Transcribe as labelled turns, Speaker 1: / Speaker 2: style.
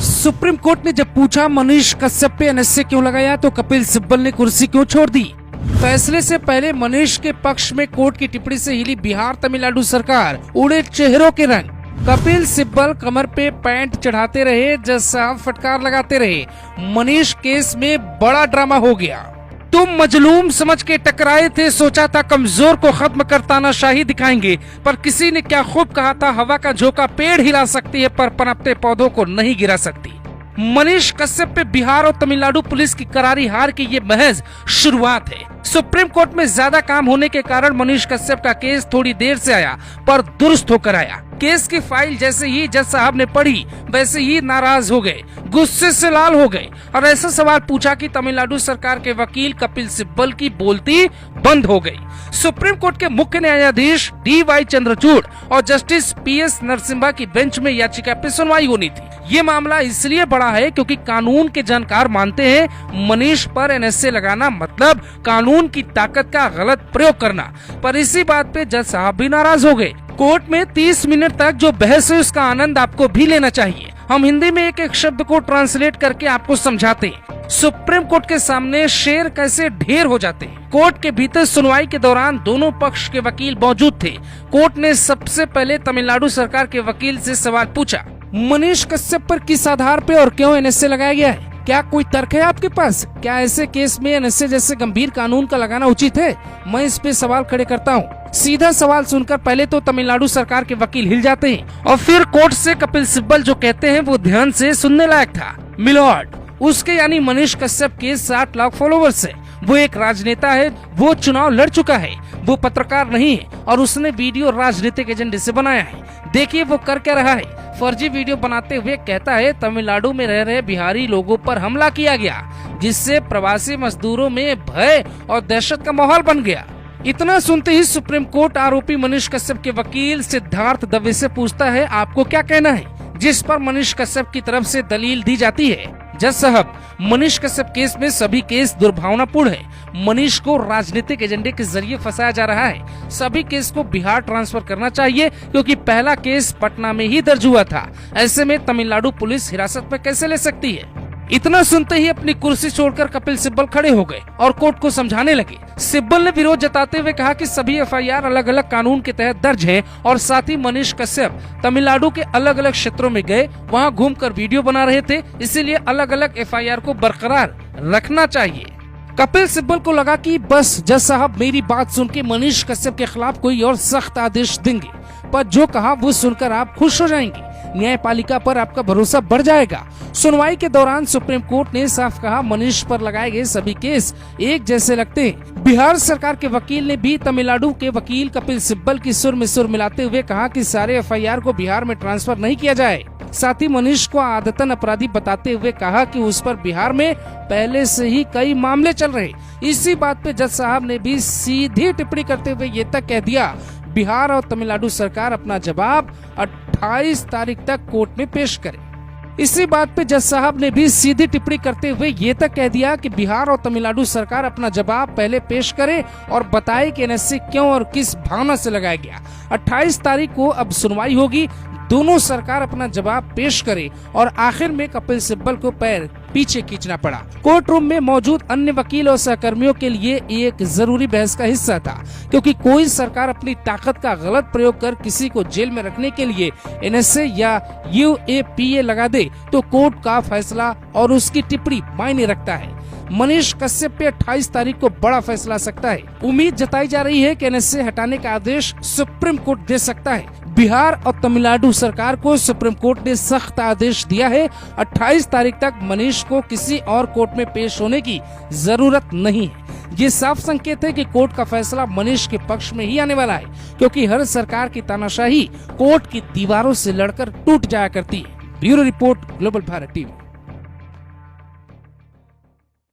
Speaker 1: Supreme court ने जब पूछा मनीष कश्यप पे एनएसए क्यों लगाया तो कपिल सिब्बल ने कुर्सी क्यों छोड़ दी। फैसले से पहले मनीष के पक्ष में कोर्ट की टिप्पणी से हिली बिहार तमिलनाडु सरकार, उड़े चेहरों के रंग। कपिल सिब्बल कमर पे पैंट चढ़ाते रहे, जज साहब फटकार लगाते रहे। मनीष केस में बड़ा ड्रामा हो गया। तुम मजलूम समझ के टकराए थे, सोचा था कमजोर को खत्म कर तानाशाही दिखाएंगे, पर किसी ने क्या खूब कहा था, हवा का झोंका पेड़ हिला सकती है पर पनपते पौधों को नहीं गिरा सकती। मनीष कश्यप पे बिहार और तमिलनाडु पुलिस की करारी हार की ये महज शुरुआत है। सुप्रीम कोर्ट में ज्यादा काम होने के कारण मनीष कश्यप का केस थोड़ी देर से आया पर दुरुस्त होकर आया। केस की फाइल जैसे ही जज साहब ने पढ़ी वैसे ही नाराज हो गए, गुस्से से लाल हो गए और ऐसा सवाल पूछा कि तमिलनाडु सरकार के वकील कपिल सिब्बल की बोलती बंद हो गई। सुप्रीम कोर्ट के मुख्य न्यायाधीश डी.वाई. चंद्रचूड़ और जस्टिस पी.एस. नरसिम्हा की बेंच में याचिका पे सुनवाई होनी थी। ये मामला इसलिए बड़ा है क्योंकि कानून के जानकार मानते हैं मनीष पर एनएसए लगाना मतलब कानून की ताकत का गलत प्रयोग करना। पर इसी बात पे जज साहब भी नाराज हो गए। कोर्ट में 30 मिनट तक जो बहस है उसका आनंद आपको भी लेना चाहिए। हम हिंदी में एक एक शब्द को ट्रांसलेट करके आपको समझाते हैं। सुप्रीम कोर्ट के सामने शेर कैसे ढेर हो जाते हैं। कोर्ट के भीतर सुनवाई के दौरान दोनों पक्ष के वकील मौजूद थे। कोर्ट ने सबसे पहले तमिलनाडु सरकार के वकील से सवाल पूछा, मनीष कश्यप पर किस आधार पे और क्यों एनएसए लगाया गया है? क्या कोई तर्क है आपके पास? क्या ऐसे केस में एनएसए जैसे गंभीर कानून का लगाना उचित है? मैं इस पे सवाल खड़े करता हूँ। सीधा सवाल सुनकर पहले तो तमिलनाडु सरकार के वकील हिल जाते हैं और फिर कोर्ट से कपिल सिब्बल जो कहते हैं वो ध्यान से सुनने लायक था। मिलॉर्ड, उसके यानी मनीष कश्यप के 60 लाख फॉलोवर्स है। वो एक राजनेता है, वो चुनाव लड़ चुका है, वो पत्रकार नहीं है और उसने वीडियो राजनीतिक एजेंडे से बनाया है। देखिए वो कर क्या रहा है। फर्जी वीडियो बनाते हुए कहता है तमिलनाडु में रह रहे बिहारी लोगों पर हमला किया गया, जिससे प्रवासी मजदूरों में भय और दहशत का माहौल बन गया। इतना सुनते ही सुप्रीम कोर्ट आरोपी मनीष कश्यप के वकील सिद्धार्थ दवे से पूछता है, आपको क्या कहना है? जिस पर मनीष कश्यप की तरफ से दलील दी जाती है, जज साहब, मनीष कश्यप केस में सभी केस दुर्भावनापूर्ण है। मनीष को राजनीतिक एजेंडे के जरिए फंसाया जा रहा है। सभी केस को बिहार ट्रांसफर करना चाहिए क्योंकि पहला केस पटना में ही दर्ज हुआ था। ऐसे में तमिलनाडु पुलिस हिरासत में कैसे ले सकती है? इतना सुनते ही अपनी कुर्सी छोड़कर कपिल सिब्बल खड़े हो गए और कोर्ट को समझाने लगे। सिब्बल ने विरोध जताते हुए कहा कि सभी एफआईआर अलग अलग कानून के तहत दर्ज है और साथ ही मनीष कश्यप तमिलनाडु के अलग अलग क्षेत्रों में गए, वहां घूमकर वीडियो बना रहे थे, इसीलिए अलग अलग एफआईआर को बरकरार रखना चाहिए। कपिल सिब्बल को लगा कि बस जज साहब मेरी बात सुन के मनीष कश्यप के खिलाफ कोई और सख्त आदेश देंगे, पर जो कहा वो सुनकर आप खुश हो जाएंगे, न्यायपालिका पर आपका भरोसा बढ़ जाएगा। सुनवाई के दौरान सुप्रीम कोर्ट ने साफ कहा मनीष पर लगाए गए सभी केस एक जैसे लगते हैं। बिहार सरकार के वकील ने भी तमिलनाडु के वकील कपिल सिब्बल की सुर में सुर मिलाते हुए कहा कि सारे एफआईआर को बिहार में ट्रांसफर नहीं किया जाए। साथ ही मनीष को आदतन अपराधी बताते हुए कहा कि उस पर बिहार में पहले से ही कई मामले चल रहे। इसी बात पे जज साहब ने भी सीधी टिप्पणी करते हुए ये तक कह दिया, बिहार और तमिलनाडु सरकार अपना जवाब 28 तारीख तक कोर्ट में पेश करे। इसी बात पे जज साहब ने भी सीधी टिप्पणी करते हुए ये तक कह दिया कि बिहार और तमिलनाडु सरकार अपना जवाब पहले पेश करे और बताए कि एनएसए क्यों और किस भावना से लगाया गया। 28 तारीख को अब सुनवाई होगी, दोनों सरकार अपना जवाब पेश करे और आखिर में कपिल सिब्बल को पैर पीछे खींचना पड़ा। कोर्ट रूम में मौजूद अन्य वकील और सहकर्मियों के लिए एक जरूरी बहस का हिस्सा था, क्योंकि कोई सरकार अपनी ताकत का गलत प्रयोग कर किसी को जेल में रखने के लिए एनएसए या यूएपीए लगा दे तो कोर्ट का फैसला और उसकी टिप्पणी मायने रखता है। मनीष कश्यप पे 28 तारीख को बड़ा फैसला आ सकता है। उम्मीद जताई जा रही है कि एनएसए हटाने का आदेश सुप्रीम कोर्ट दे सकता है। बिहार और तमिलनाडु सरकार को सुप्रीम कोर्ट ने सख्त आदेश दिया है, 28 तारीख तक मनीष को किसी और कोर्ट में पेश होने की जरूरत नहीं है। ये साफ संकेत है कि कोर्ट का फैसला मनीष के पक्ष में ही आने वाला है, क्योंकि हर सरकार की तानाशाही कोर्ट की दीवारों से लड़कर टूट जाया करती है। Bureau report, global Bharat TV.